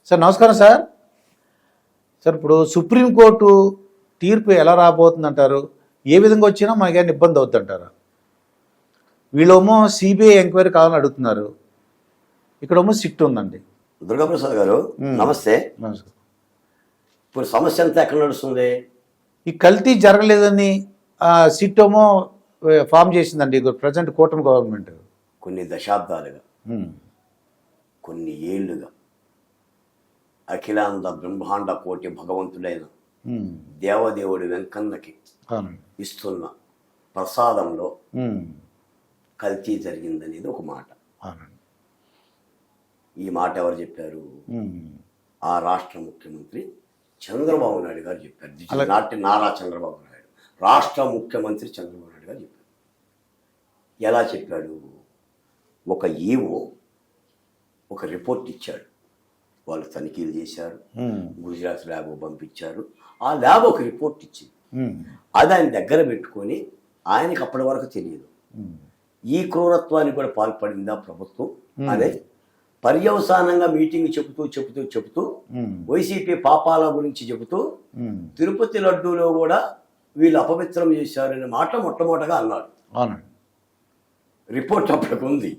Sir నమస్కారం sir. Sir ఇప్పుడు supreme court తీర్పు ఎలా రాబోతుందంటారు? ఏ విధంగా వచ్చినా మనకేమైనా ఇబ్బంది అవుతుందంటారా? వీళ్ళేమో సిబిఐ ఎంక్వైరీ కావాలని అడుగుతున్నారు, ఇక్కడేమో సిట్ ఉందండి. దుర్గాప్రసాద్ గారు నమస్తే. నమస్కారం. ఇప్పుడు సమస్య అంతా ఎక్కడ నడుస్తుంది? ఈ కల్తీ జరగలేదని సిట్ ఏమో ఫామ్ చేసిందండి ప్రజెంట్ కూటమి గవర్నమెంట్. కొన్ని దశాబ్దాలుగా కొన్ని ఏళ్లుగా అఖిలాండ బ్రహ్మాండ కోటి భగవంతుడైన దేవదేవుడి వెంకన్నకి ఇస్తున్న ప్రసాదంలో కల్తీ జరిగిందనేది ఒక మాట. ఈ మాట ఎవరు చెప్పారు? ఆ రాష్ట్ర ముఖ్యమంత్రి చంద్రబాబు నాయుడు గారు చెప్పారు. నారా చంద్రబాబు నాయుడు రాష్ట్ర ముఖ్యమంత్రి చంద్రబాబు నాయుడు గారు చెప్పారు. ఎలా చెప్పాడు? ఒక ఈవో ఒక రిపోర్ట్ ఇచ్చాడు, వాళ్ళు తనిఖీలు చేశారు, గుజరాత్ ల్యాబ్ పంపించారు. ఆ ల్యాబ్ ఒక రిపోర్ట్ ఇచ్చింది, అది ఆయన దగ్గర పెట్టుకొని ఆయనకి అప్పటి వరకు తెలియదు ఈ క్రూరత్వానికి కూడా పాల్పడిందా ప్రభుత్వం అనే పర్యవసానంగా మీటింగ్ చెబుతూ వైసీపీ పాపాల గురించి చెబుతూ తిరుపతి లడ్డూలో కూడా వీళ్ళు అపవిత్రం చేశారనే మాట మొట్టమొదటగా అన్నాడు. రిపోర్ట్ అప్పటికి ఉంది.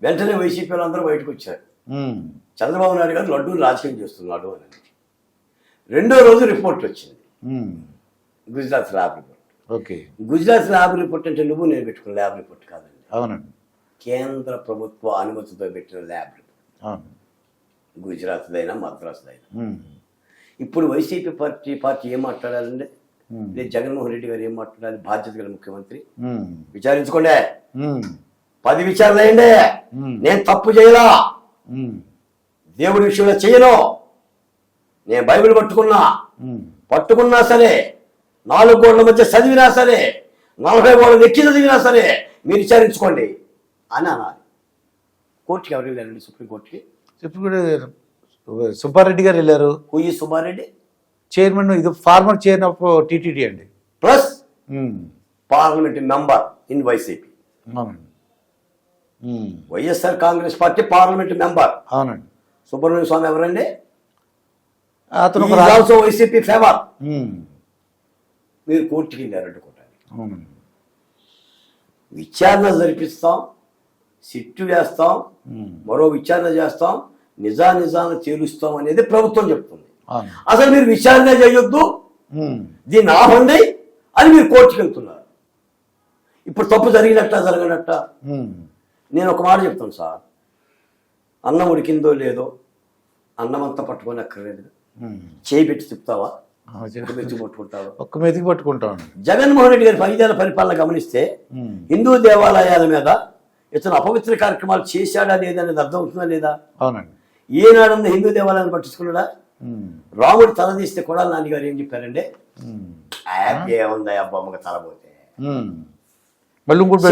వెంటనే వైసీపీ వాళ్ళందరూ బయటకు వచ్చారు, చంద్రబాబు నాయుడు గారు లడ్డూలు రాజకీయం చేస్తున్నాడు అని. రెండో రోజు రిపోర్ట్ వచ్చింది, Gujarat lab report. Gujarat lab report అంటే నేను పెట్టుకున్న ల్యాబ్ రిపోర్ట్ కాదండి, అవునండి, కేంద్ర ప్రభుత్వ అనుమతితో పెట్టిన ల్యాబ్ రిపోర్ట్. గుజరాత్దైనా మద్రాసుదైనా. ఇప్పుడు వైసీపీ పార్టీ ఏం మాట్లాడాలంటే, జగన్మోహన్ రెడ్డి గారు ఏం మాట్లాడాలి? బాధ్యత గల ముఖ్యమంత్రి, విచారించుకోండి, 10 విచారణ అయ్యండి, నేను తప్పు చేయలా, దేవుడి విషయంలో చేయను, నేను బైబిల్ పట్టుకున్నా సరే, 4 గోడల మధ్య చదివినా సరే, 40 గోడలు ఎక్కి చదివినా సరే మీరు విచారించుకోండి అని అనాలి. కోర్టుకి ఎవరు వెళ్ళారండి? సుప్రీంకోర్టుకి సుబ్బారెడ్డి గారు వెళ్ళారు. కుయ్యి సుబ్బారెడ్డి చైర్మన్, ఇది ఫార్మర్ చైర్మన్ ఆఫ్ టీటీడీ అండి, plus parliament member in YCP. YSR Congress party parliament member. అవునండి. సుబ్రహ్మణ్య స్వామి ఎవరండి? అతను ఆల్సో వైసీపీ ఫేవర్. మీరు కోర్టుకి వెళ్ళారు అడ్డుకోవటానికి. విచారణ జరిపిస్తాం, సిట్టు వేస్తాం, మరో విచారణ చేస్తాం, నిజాన్ని తేలుస్తాం అనేది ప్రభుత్వం చెప్తుంది. అసలు మీరు విచారణ చేయొద్దు, దీన్ని ఆపండి అని మీరు కోర్టుకి వెళ్తున్నారు. ఇప్పుడు తప్పు జరగనట్ట. నేను ఒక మాట చెప్తాను సార్, అన్నం ఉడికిందో లేదో అన్నం అంతా పట్టుకొని అక్కర్లేదు, చేయి పెట్టి తిప్పుతావా, పట్టుకుంటావా? ఒక్క మెతికి పట్టుకుంటాం. జగన్మోహన్ రెడ్డి గారి 5 ఏళ్ల పరిపాలన గమనిస్తే హిందూ దేవాలయాల మీద ఇతను అపవిత్ర కార్యక్రమాలు చేశాడా లేదా అనేది అర్థం అవుతుందా లేదా? అవునండి. ఏనాడుంది హిందూ దేవాలయాన్ని పట్టించుకున్నాడా? రాముడు తల తీస్తే కొడాలి నాని గారు ఏం చెప్పారంటే, ఏముందా బొమ్మగా తలపోతే,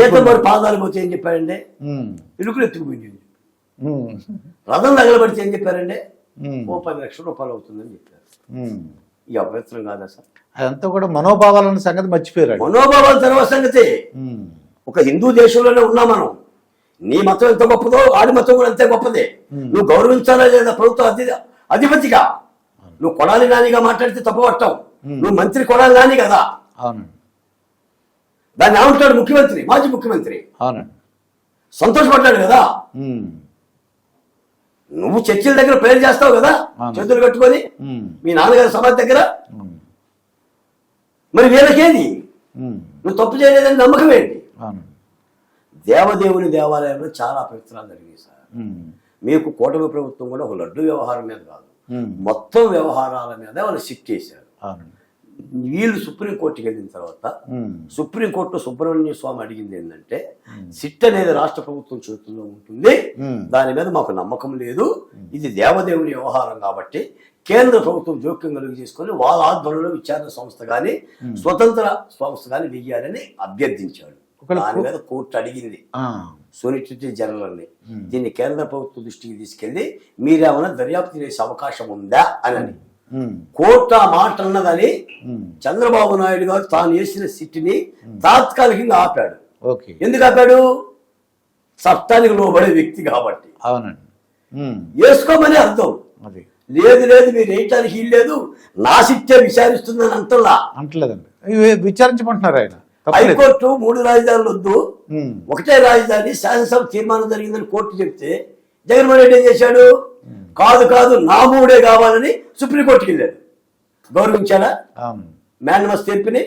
సీతమ్మవారి పాదాలు పోతే ఏం చెప్పారంటే, ఇరుకులు ఎత్తుకుపోయింది. రథం తగలబడితే ఏం చెప్పారంటే, 10 లక్షల రూపాయలు అవుతుందని చెప్పారు. ఈ అపవిత్రం కాదా సార్? అదంతా కూడా మనోభావాలన్న సంగతి మర్చిపోయారు. మనోభావాల తర్వాత సంగతి. ఒక హిందూ దేశంలోనే ఉన్నాం మనం. నీ మతం ఎంత గొప్పదో ఆడి మతం కూడా అంతే గొప్పదే. నువ్వు గౌరవించాలా లేదా ప్రభుత్వ అధిపతిగా? నువ్వు కొడాలి నానిగా మాట్లాడితే తప్పవట్టం. నువ్వు మంత్రి కొడాలి నాని కదా, దాన్ని ఏమంటాడు ముఖ్యమంత్రి, మాజీ ముఖ్యమంత్రి, సంతోషపడ్డాడు కదా. నువ్వు చర్చిల దగ్గర ప్రేయర్ చేస్తావు కదా చేతులు కట్టుకొని, మీ నాన్నగారి సమాధి దగ్గర. మరి వీళ్ళకేది? నువ్వు తప్పు చేయలేదని నమ్మకం ఏంటి? దేవదేవుని దేవాలయంలో చాలా అపవిత్రాలు జరిగాయి సార్. మీకు కూటమి ప్రభుత్వం కూడా ఒక లడ్డు వ్యవహారం మీద కాదు, మొత్తం వ్యవహారాల మీద వాళ్ళు సిట్ చేశారు. వీళ్ళు సుప్రీంకోర్టుకి వెళ్ళిన తర్వాత సుప్రీంకోర్టు సుబ్రహ్మణ్య స్వామి అడిగింది ఏంటంటే, సిట్ అనేది రాష్ట్ర ప్రభుత్వం చేతుల్లో ఉంటుంది, దాని మీద మాకు నమ్మకం లేదు, ఇది దేవదేవుని వ్యవహారం కాబట్టి కేంద్ర ప్రభుత్వం జోక్యం కలిగి చేసుకొని వాళ్ళ ఆధ్వర్యంలో విచారణ సంస్థ కానీ స్వతంత్ర సంస్థ కానీ వెయ్యాలని అభ్యర్థించాడు. దాని మీద కోర్టు అడిగింది సోలిసిటర్ జనరల్ని, దీన్ని కేంద్ర ప్రభుత్వ దృష్టికి తీసుకెళ్లి మీరేమైనా దర్యాప్తు చేసే అవకాశం ఉందా అని. కోర్టు ఆ మాట అన్నదని చంద్రబాబు నాయుడు గారు తాను వేసిన సిట్టిని తాత్కాలికంగా ఆపాడు. ఎందుకు ఆపాడు? చట్టానికి లోబడే వ్యక్తి కాబట్టి. వేసుకోమని అర్థం. అది లేదు మీరు వేయటానికి వీలు లేదు, నా సిట్టే విచారిస్తుందని అంటున్నా. అంటలేదండి, ఇవి విచారించమంటున్నారు ఆయన. తప్పలేదు. హైకోర్టు 3 రాజధానులు వద్దు, ఉమ్, ఒకటే రాజధాని శాసనసభ తీర్మానం జరిగిందని కోర్టు చెప్తే జగన్మోహన్ రెడ్డి ఏం చేశాడు? కాదు నా 3 కావాలని సుప్రీంకోర్టుకి వెళ్ళాడు. గౌరవించాడా? అవును. మ్యాన్మస్ తీర్పుని,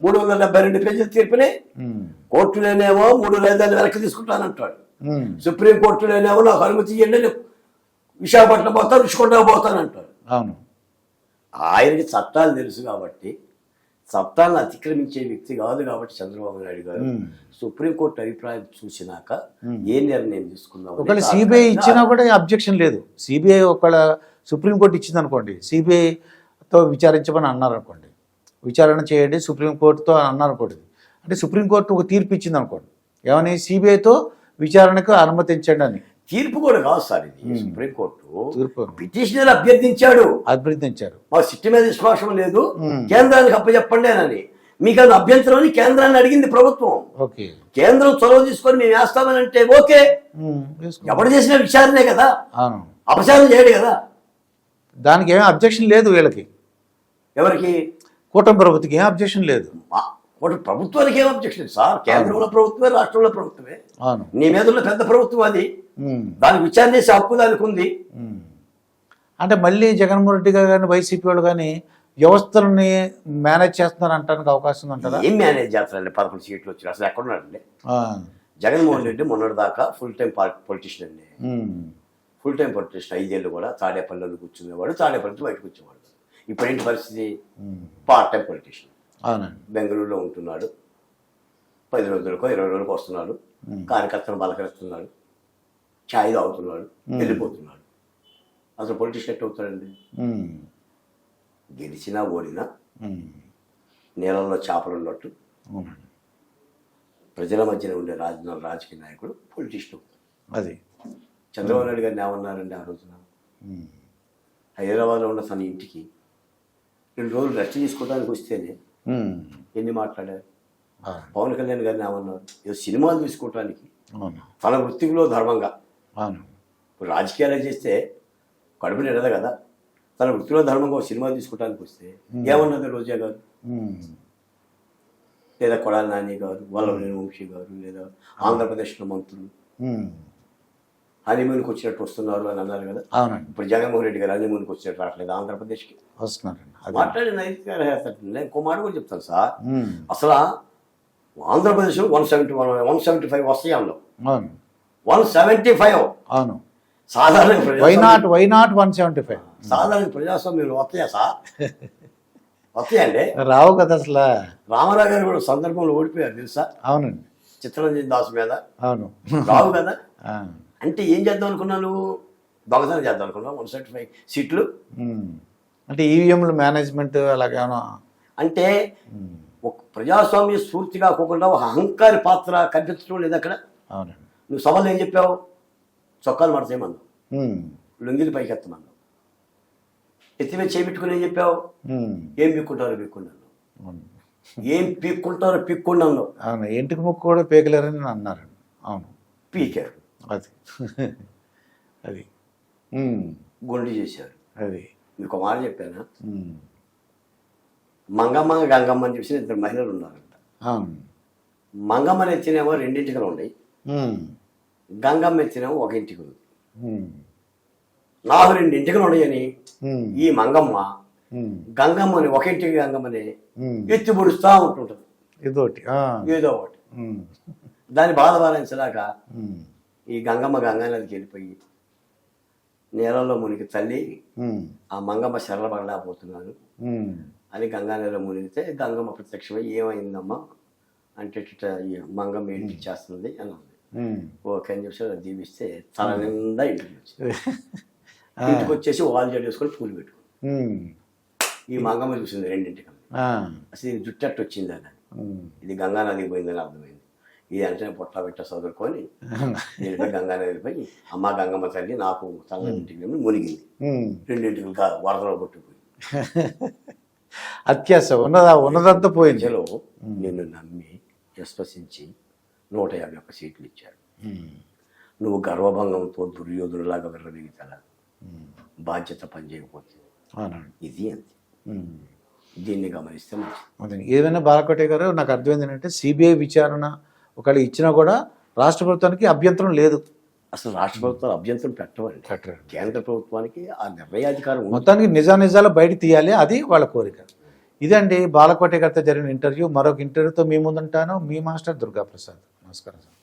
372 పేజీల తీర్పుని. ఉమ్, కోర్టులోనేమో 3 రాజధానులు వెనక్కి తీసుకుంటానంటాడు, ఉమ్, సుప్రీంకోర్టులోనేమో నాకు అనుమతి ఇవ్వండి, నేను విశాఖపట్నం పోతాను, రుషికొండకు పోతానంటాడు. అవును. ఆయనకి చట్టాలు తెలుసు కాబట్టి, చట్టాలను అతిక్రమించే వ్యక్తి కాదు కాబట్టి చంద్రబాబు నాయుడు గారు సుప్రీంకోర్టు అభిప్రాయం చూసినాక ఏ నిర్ణయం తీసుకుందాం. ఒకవేళ సిబిఐ ఇచ్చినా కూడా అబ్జెక్షన్ లేదు. సిబిఐ ఒకవేళ సుప్రీంకోర్టు ఇచ్చింది అనుకోండి, సిబిఐతో విచారించమని అన్నారు అనుకోండి, విచారణ చేయండి సుప్రీంకోర్టుతో అన్నారు అనుకోండి, అంటే సుప్రీంకోర్టు ఒక తీర్పు ఇచ్చింది అనుకోండి, ఏమని సిబిఐతో విచారణకు అనుమతించండి అని. తీర్పు కూడా కాదు సార్, ఇది సుప్రీంకోర్టు తీర్పు పిటిషనర్ అభ్యర్థించాడు, అభ్యర్థించారు. మా సిట్టి మీద విశ్వాసం లేదు, కేంద్రానికి అప్పచెప్పండి అని. మీకు అది అభ్యంతరం అని కేంద్రాన్ని అడిగింది ప్రభుత్వం. ఓకే, కేంద్రం చొరవ తీసుకొని మేము వేస్తామని అంటే ఓకే, ఎవరు చేసిన విచారణే కదా, అవును, అపచారం చేయడు కదా. దానికి ఏమీ అబ్జెక్షన్ లేదు వీళ్ళకి. ఎవరికి? కూటమి ప్రభుత్వకి ఏం అబ్జెక్షన్ లేదు. ప్రభుత్వానికి ఏం అబ్జెక్షన్ సార్? కేంద్రంలో ప్రభుత్వమే, రాష్ట్రంలో ప్రభుత్వమే. అవును. నీ మీద ఉన్న పెద్ద ప్రభుత్వం అది, దానికి విచారణ చేసే హక్కు దానికి ఉంది. అంటే మళ్ళీ జగన్మోహన్ రెడ్డి గారు కానీ వైసీపీ వాళ్ళు కానీ వ్యవస్థలని మేనేజ్ చేస్తున్నారు అంటానికి అవకాశం ఉంటుందా? ఏం మేనేజ్ చేస్తారండి? 11 సీట్లు వచ్చి అసలు ఎక్కడ ఉన్నాడండి జగన్మోహన్ రెడ్డి? మొన్నటి దాకా ఫుల్ టైం పొలిటీషియన్ అండి, ఫుల్ టైం పొలిటీషియన్. 5 ఏళ్ళు కూడా తాడేపల్లిలో కూర్చునేవాడు, తాడేపల్లితో బయటకు వచ్చేవాడు. ఇప్పుడు ఏంటి పరిస్థితి? Part time politician. అవునండి. బెంగళూరులో ఉంటున్నాడు, 10 రోజులకో 20 రోజులకు వస్తున్నాడు, కార్యకర్తను బలకరిస్తున్నాడు, ఛాయ్ తాగుతున్నాడు, వెళ్ళిపోతున్నాడు. అసలు పొలిటీషియన్ ఎట్ అవుతాడండి? గెలిచినా ఓడినా నీళ్ళల్లో చేపలు ఉన్నట్టు ప్రజల మధ్యన ఉండే రాజకీయ నాయకుడు పొలిటీషియన్ అవుతాడు. అది చంద్రబాబు నాయుడు గారిని ఏమన్నారండి ఆ రోజున? హైదరాబాద్లో ఉన్న తన ఇంటికి 2 రోజులు రెస్ట్ తీసుకోవడానికి వస్తేనే ఎన్ని మాట్లాడారు? పవన్ కళ్యాణ్ గారిని ఏమన్నారు? ఏదో సినిమాలు తీసుకోవటానికి తన వృత్తిలో ధర్మంగా. ఇప్పుడు రాజకీయాలు చేస్తే కడుపు నిండదు కదా, తన వృత్తిలో ధర్మంగా ఒక సినిమా తీసుకోవటానికి వస్తే ఏమన్నది రోజా గారు, లేదా కొడాలి నాని గారు, వల్లభనేని వంశీ గారు, లేదా ఆంధ్రప్రదేశ్లో మంత్రులు హనీమూన్కి వచ్చినట్టు వస్తున్నారు అని అన్నారు కదా. ఇప్పుడు జగన్మోహన్ రెడ్డి గారు హనీమూన్కి వచ్చినట్టు రావట్లేదు, ఆంధ్రప్రదేశ్కి వస్తున్నారు. మాట్లాడి నైతిక ఇంకో మాట కూడా చెప్తాను సార్. అసలు ఆంధ్రప్రదేశ్లో 175 వస్తాయి, అందులో 175. అవును. సాధారణ వై నాట్ 175? సాధారణ ప్రజాస్వామ్యంలో వస్తాయా సార్? వస్తాయండి, రావు కదా అసలు. రామారావు గారు కూడా సందర్భంలో ఓడిపోయారు తెలుసా? అవునండి. చిత్తరంజన్ దాస్ మీద. అవును, రావు కదా. అంటే ఏం చేద్దాం అనుకున్నాను? దొంగతనం చేద్దాం అనుకున్నాను 175 సీట్లు. అంటే ఈవీఎంలు మేనేజ్మెంట్ అలాగేమో. అంటే ఒక ప్రజాస్వామ్య స్ఫూర్తిగా కాకుండా ఒక అహంకారి పాత్ర కనిపించడం లేదు అక్కడ. అవునండి. నువ్వు సభలు ఏం చెప్పావు? చొక్కాలు మడసేయమన్నావు, లుంగిలు పైకి ఎత్తమన్నావు, ఎత్తిమే చేపెట్టుకుని ఏం చెప్పావు? ఏం పీక్కుంటారో పీక్కున్నాను, ఏం పీక్కుంటారో పీక్కున్నాను. అవును, ఇంటికి ముక్కు కూడా పీకలేరని అన్నారు. అవును, పీకారు. అది అది గుండి చేశారు. అది మీకు మాట చెప్పానా? మంగమ్మ గంగమ్మ అని చెప్పి 2 మహిళలు ఉన్నారంట. మంగమ్మ ఎత్తినేమో 2 ఇంటికలు ఉన్నాయి, గంగమ్మ ఎత్తినేమో 1 ఇంటికి ఉంది. నాకు 2 ఇంటికలు ఉన్నాయని ఈ మంగమ్మ గంగమ్మని 1 ఇంటికి గంగమ్మని ఎత్తి పొడుస్తూ ఉంటుంటది, ఏదో ఒకటి. దాన్ని బాధ భరించలేక ఈ గంగమ్మ గంగానదికి వెళ్ళిపోయి నీళ్ళలో మునిగి తల్లి ఆ మంగమ్మ శరళపడలేకపోతున్నాను అని గంగానదిలో మునిగితే గంగమ్మ ప్రత్యక్షమై ఏమైందమ్మా అంటే మంగమ్మ ఏంటి చేస్తుంది అని ఉంది. ఓకే అని చెప్పి దీవిస్తే తల నిండా ఇంటికి వచ్చేసి వాళ్ళు చేసుకొని పూలు పెట్టుకుని ఈ మంగమ్మ చూసింది 2 ఇంటికి. అసలు ఇది జుట్టట్టు వచ్చింది అని, ఇది గంగానదికి పోయిందని అర్థమైంది. ఇది అంటే పొట్ట పెట్ట చదువుకొని నేను గంగానదికి పోయి అమ్మ గంగమ్మ తల్లి నాకు తల ఇంటికి మునిగింది, 2 ఇంటికి వరదలో కొట్టుకుపోయి అత్యాస ఉన్నదంతా పోయింది. నిన్ను నమ్మి విశ్వసించి 151 సీట్లు ఇచ్చాడు. నువ్వు గర్వభంగంతో దుర్యోధుడిలాగా విర్రవీగుతారా? బాధ్యత పనిచేయకపోతే అవునండి. ఇది అంతే. దీన్ని గమనిస్తే మంచిది. అదే ఏదైనా బాలకోటే గారు నాకు అర్థమైంది ఏంటంటే సిబిఐ విచారణ ఒకవేళ ఇచ్చినా కూడా రాష్ట్ర ప్రభుత్వానికి అభ్యంతరం లేదు. అసలు రాష్ట్ర ప్రభుత్వాలు అభ్యంతరం పెట్టవండి. కేంద్ర ప్రభుత్వానికి ఆ నిర్ణయాధికారం ఉంది. మొత్తానికి నిజాలు బయట తీయాలి, అది వాళ్ళ కోరిక. ఇదండి బాలకోటే గారితో జరిగిన ఇంటర్వ్యూ. మరొక ఇంటర్వ్యూతో మీ ముందుంటాను. మీ మాస్టర్ దుర్గాప్రసాద్. నమస్కారం సార్.